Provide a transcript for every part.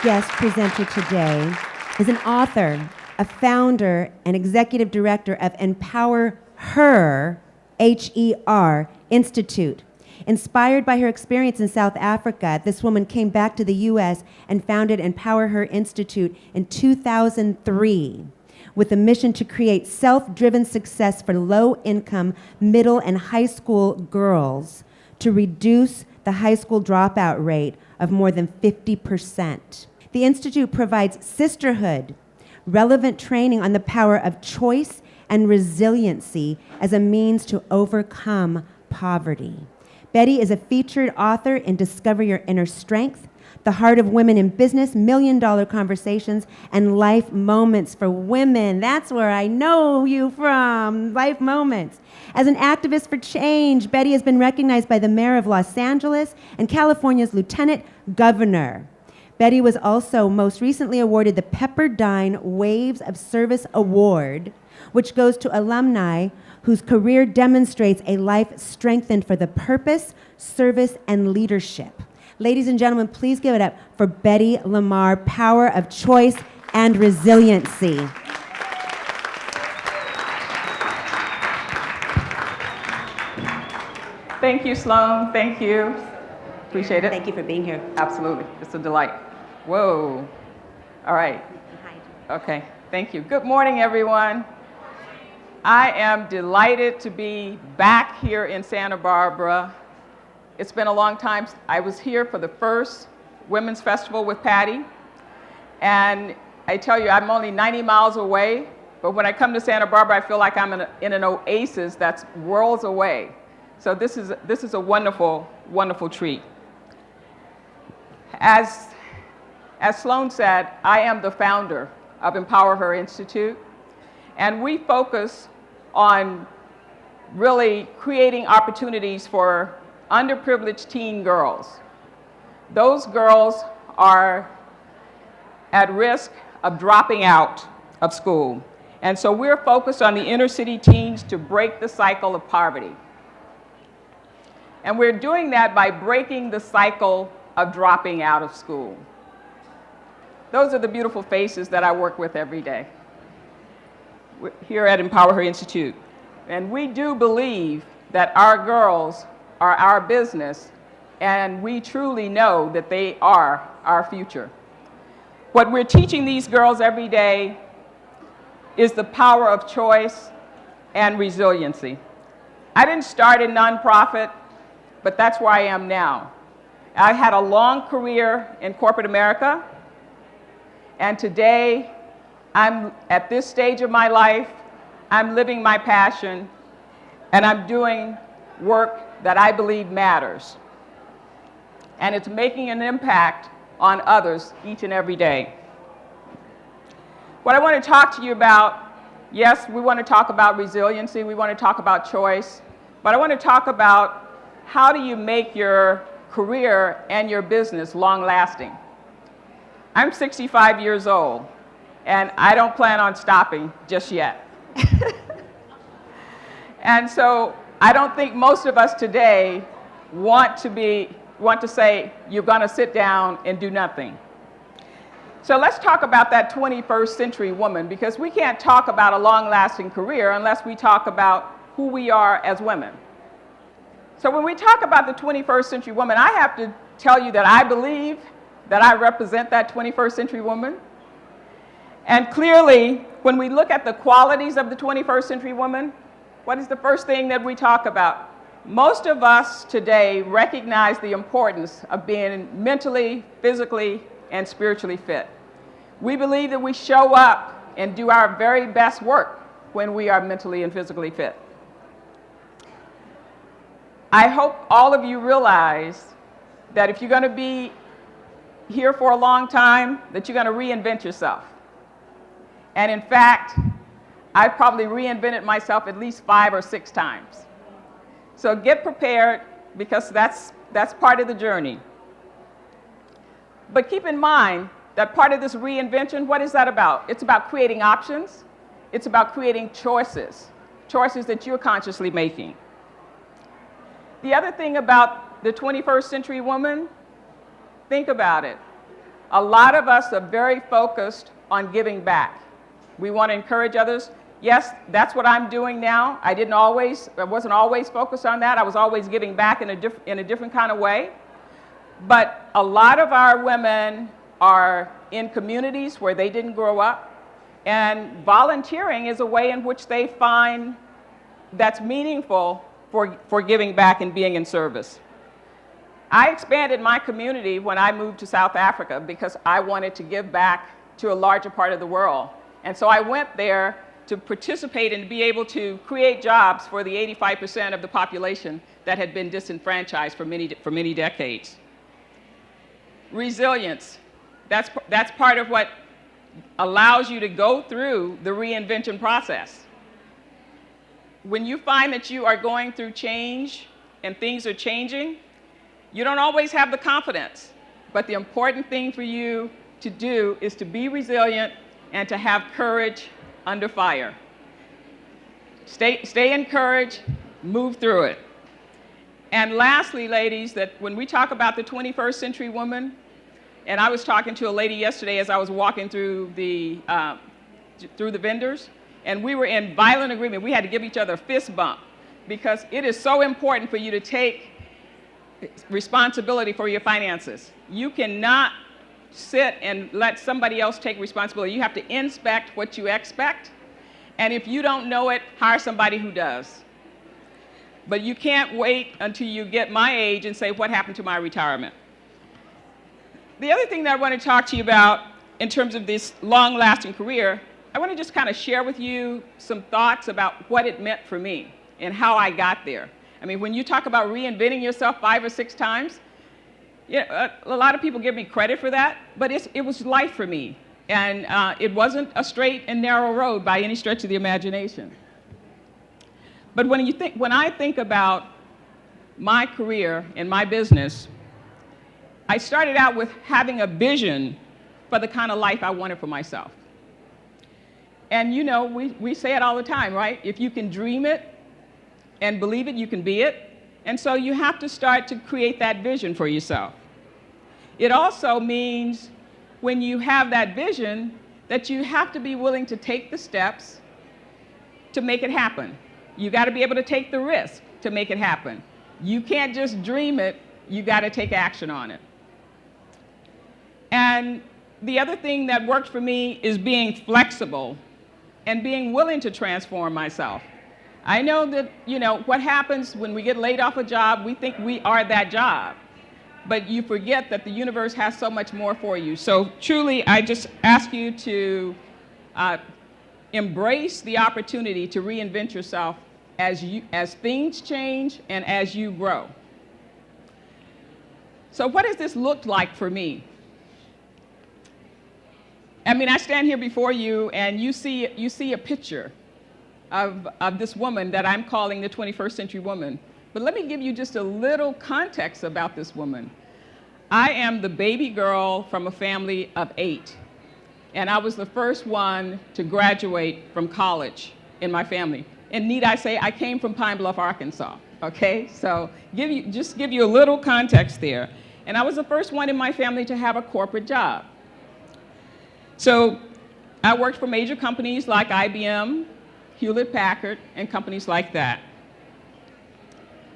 guest presenter today is an author, a founder, and executive director of Empower Her, H-E-R, Institute. Inspired by her experience in South Africa, this woman came back to the U.S. and founded Empower Her Institute in 2003 with a mission to create self-driven success for low-income, middle, and high school girls to reduce the high school dropout rate of more than 50%. The Institute provides sisterhood, relevant training on the power of choice and resiliency as a means to overcome poverty. Betty is a featured author in Discover Your Inner Strength, The Heart of Women in Business, Million-Dollar Conversations, and Life Moments for Women. That's where I know you from, Life Moments. As an activist for change, Betty has been recognized by the mayor of Los Angeles and California's lieutenant governor. Betty was also most recently awarded the Pepperdine Waves of Service Award, which goes to alumni whose career demonstrates a life strengthened for the purpose, service, and leadership. Ladies and gentlemen, please give it up for Betty LaMarr, Power of Choice and Resiliency. Thank you, Sloan. Thank you. Appreciate it. Thank you for being here. Absolutely. It's a delight. Whoa. All right. Hi. Okay. Thank you. Good morning, everyone. I am delighted to be back here in Santa Barbara. It's been a long time. I was here for the first Women's Festival with Patty. And I tell you, I'm only 90 miles away. But when I come to Santa Barbara, I feel like I'm in an oasis that's worlds away. So this is a wonderful, wonderful treat. As Sloan said, I am the founder of Empower Her Institute. And we focus on really creating opportunities for underprivileged teen girls. Those girls are at risk of dropping out of school. And so we're focused on the inner city teens to break the cycle of poverty. And we're doing that by breaking the cycle of dropping out of school. Those are the beautiful faces that I work with every day here at Empower Her Institute. And we do believe that our girls are our business, and we truly know that they are our future. What we're teaching these girls every day is the power of choice and resiliency. I didn't start in nonprofit, but that's where I am now. I had a long career in corporate America, and today, I'm at this stage of my life, I'm living my passion, and I'm doing work that I believe matters. And it's making an impact on others each and every day. What I want to talk to you about, yes, we want to talk about resiliency, we want to talk about choice, but I want to talk about how do you make your career and your business long-lasting. I'm 65 years old. And I don't plan on stopping just yet. And so I don't think most of us today want to say, you're going to sit down and do nothing. So let's talk about that 21st century woman, because we can't talk about a long-lasting career unless we talk about who we are as women. So when we talk about the 21st century woman, I have to tell you that I believe that I represent that 21st century woman. And clearly, when we look at the qualities of the 21st century woman, what is the first thing that we talk about? Most of us today recognize the importance of being mentally, physically, and spiritually fit. We believe that we show up and do our very best work when we are mentally and physically fit. I hope all of you realize that if you're going to be here for a long time, that you're going to reinvent yourself. And in fact, I've probably reinvented myself at least 5 or 6 times. So get prepared, because that's part of the journey. But keep in mind that part of this reinvention, what is that about? It's about creating options. It's about creating choices that you're consciously making. The other thing about the 21st century woman, think about it. A lot of us are very focused on giving back. We want to encourage others. Yes, that's what I'm doing now. I wasn't always focused on that. I was always giving back in a different kind of way. But a lot of our women are in communities where they didn't grow up, and volunteering is a way in which they find that's meaningful for giving back and being in service. I expanded my community when I moved to South Africa because I wanted to give back to a larger part of the world. And so I went there to participate and be able to create jobs for the 85% of the population that had been disenfranchised for many decades. Resilience, that's part of what allows you to go through the reinvention process. When you find that you are going through change and things are changing, you don't always have the confidence, but the important thing for you to do is to be resilient and to have courage under fire. Stay encouraged, move through it. And lastly, ladies, that when we talk about the 21st century woman, and I was talking to a lady yesterday as I was walking through the vendors, and we were in violent agreement. We had to give each other a fist bump because it is so important for you to take responsibility for your finances. You cannot sit and let somebody else take responsibility. You have to inspect what you expect, and if you don't know it, hire somebody who does. But you can't wait until you get my age and say, what happened to my retirement? The other thing that I want to talk to you about in terms of this long-lasting career, I want to just kind of share with you some thoughts about what it meant for me and how I got there. I mean, when you talk about reinventing yourself 5 or 6 times, a lot of people give me credit for that, but it was life for me. And it wasn't a straight and narrow road by any stretch of the imagination. But when I think about my career and my business, I started out with having a vision for the kind of life I wanted for myself. And you know, we say it all the time, right? If you can dream it and believe it, you can be it. And so you have to start to create that vision for yourself. It also means when you have that vision that you have to be willing to take the steps to make it happen. You got to be able to take the risk to make it happen. You can't just dream it, you got to take action on it. And the other thing that worked for me is being flexible and being willing to transform myself. I know that, what happens when we get laid off a job, we think we are that job. But you forget that the universe has so much more for you. So truly, I just ask you to embrace the opportunity to reinvent yourself as things change and as you grow. So what does this look like for me? I mean, I stand here before you and you see a picture of this woman that I'm calling the 21st century woman. But let me give you just a little context about this woman. I am the baby girl from a family of 8. And I was the first one to graduate from college in my family. And need I say, I came from Pine Bluff, Arkansas, okay? So just give you a little context there. And I was the first one in my family to have a corporate job. So I worked for major companies like IBM, Hewlett-Packard, and companies like that.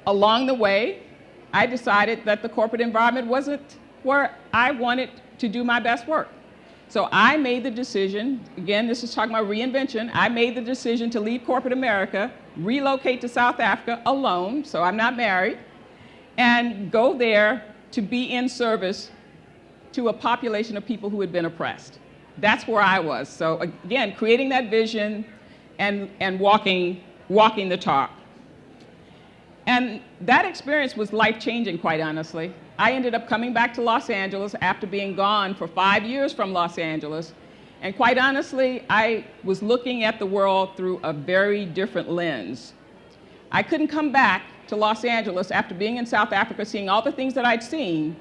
Along the way, I decided that the corporate environment wasn't where I wanted to do my best work. So I made the decision, again, this is talking about reinvention, I made the decision to leave corporate America, relocate to South Africa alone, so I'm not married, and go there to be in service to a population of people who had been oppressed. That's where I was. So again, creating that vision and walking the talk. And that experience was life-changing, quite honestly. I ended up coming back to Los Angeles after being gone for 5 years from Los Angeles. And quite honestly, I was looking at the world through a very different lens. I couldn't come back to Los Angeles after being in South Africa, seeing all the things that I'd seen,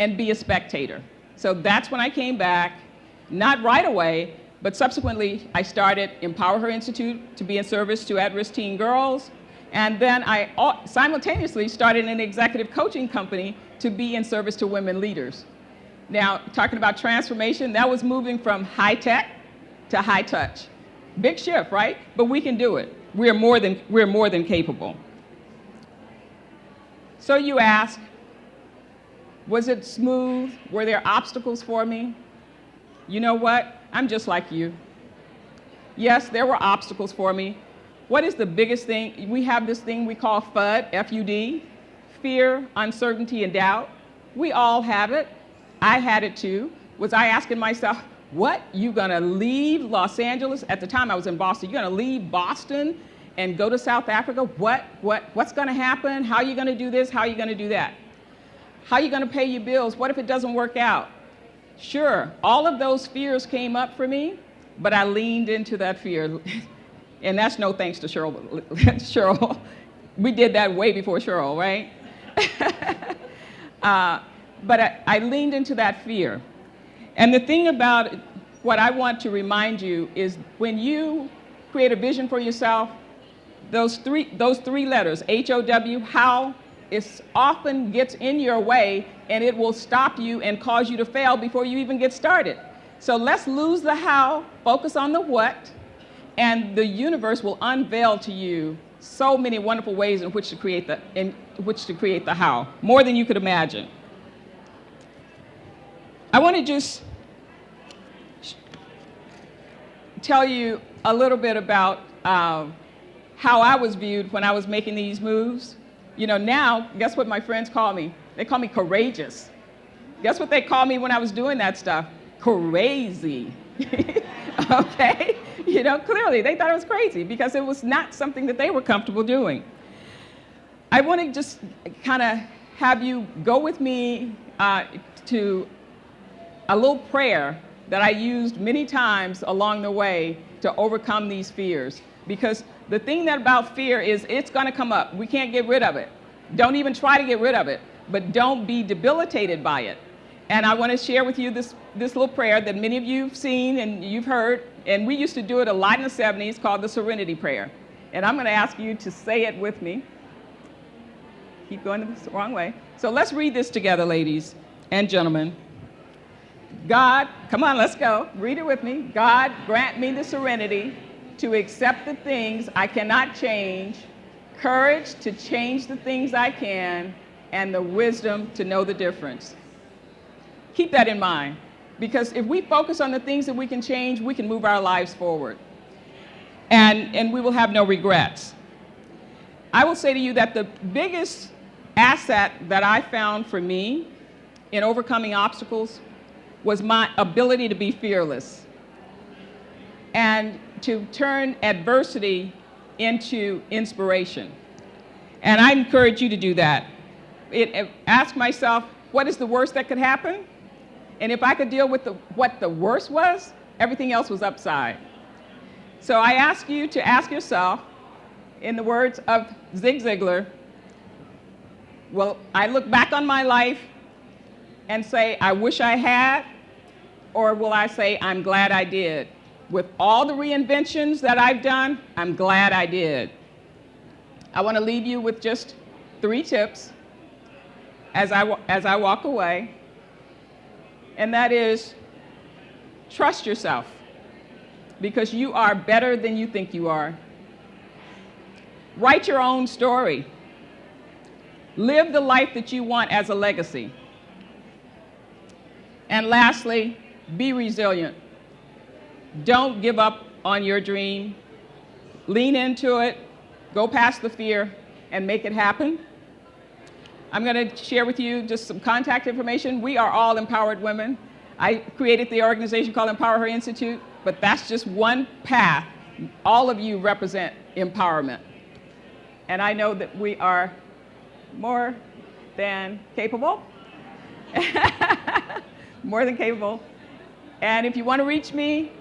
and be a spectator. So that's when I came back, not right away, but subsequently I started Empower Her Institute to be in service to at-risk teen girls. And then I simultaneously started an executive coaching company to be in service to women leaders. Now, talking about transformation, that was moving from high tech to high touch. Big shift, right? But we can do it. We're more than capable. So you ask, was it smooth? Were there obstacles for me? You know what? I'm just like you. Yes, there were obstacles for me. What is the biggest thing? We have this thing we call FUD, F-U-D, fear, uncertainty, and doubt. We all have it. I had it too. Was I asking myself, what? You gonna leave Los Angeles? At the time I was in Boston. You're gonna leave Boston and go to South Africa? What's gonna happen? How are you gonna do this? How are you gonna do that? How are you gonna pay your bills? What if it doesn't work out? Sure, all of those fears came up for me, but I leaned into that fear. And that's no thanks to Cheryl. Cheryl, we did that way before Cheryl, right? But I leaned into that fear. And the thing about what I want to remind you is when you create a vision for yourself, those three letters, H-O-W, how, it often gets in your way and it will stop you and cause you to fail before you even get started. So let's lose the how, focus on the what, and the universe will unveil to you so many wonderful ways in which to create the how, more than you could imagine. I want to just tell you a little bit about how I was viewed when I was making these moves. You know, now, guess what my friends call me? They call me courageous. Guess what they called me when I was doing that stuff? Crazy. Okay? You know, clearly they thought it was crazy because it was not something that they were comfortable doing. I want to just kind of have you go with me to a little prayer that I used many times along the way to overcome these fears. Because the thing about fear is it's going to come up. We can't get rid of it. Don't even try to get rid of it, but don't be debilitated by it. And I want to share with you this little prayer that many of you have seen and you've heard, and we used to do it a lot in the 70s, called the Serenity Prayer. And I'm going to ask you to say it with me. Keep going the wrong way. So let's read this together, ladies and gentlemen. God, come on, let's go. Read it with me. God, grant me the serenity to accept the things I cannot change, courage to change the things I can, and the wisdom to know the difference. Keep that in mind, because if we focus on the things that we can change, we can move our lives forward, and we will have no regrets. I will say to you that the biggest asset that I found for me in overcoming obstacles was my ability to be fearless and to turn adversity into inspiration. And I encourage you to do that. Ask myself, what is the worst that could happen? And if I could deal with what the worst was, everything else was upside. So I ask you to ask yourself, in the words of Zig Ziglar, will I look back on my life and say, I wish I had? Or will I say, I'm glad I did? With all the reinventions that I've done, I'm glad I did. I want to leave you with just 3 tips as I walk away. And that is, trust yourself, because you are better than you think you are. Write your own story. Live the life that you want as a legacy. And lastly, be resilient. Don't give up on your dream. Lean into it, go past the fear, and make it happen. I'm going to share with you just some contact information. We are all empowered women. I created the organization called Empower Her Institute, but that's just one path. All of you represent empowerment. And I know that we are more than capable. More than capable. And if you want to reach me,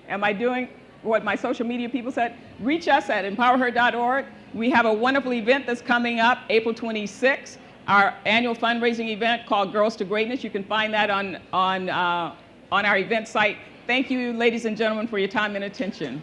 am I doing what my social media people said? Reach us at empowerher.org. We have a wonderful event that's coming up April 26th, our annual fundraising event called Girls to Greatness. You can find that on our event site. Thank you, ladies and gentlemen, for your time and attention.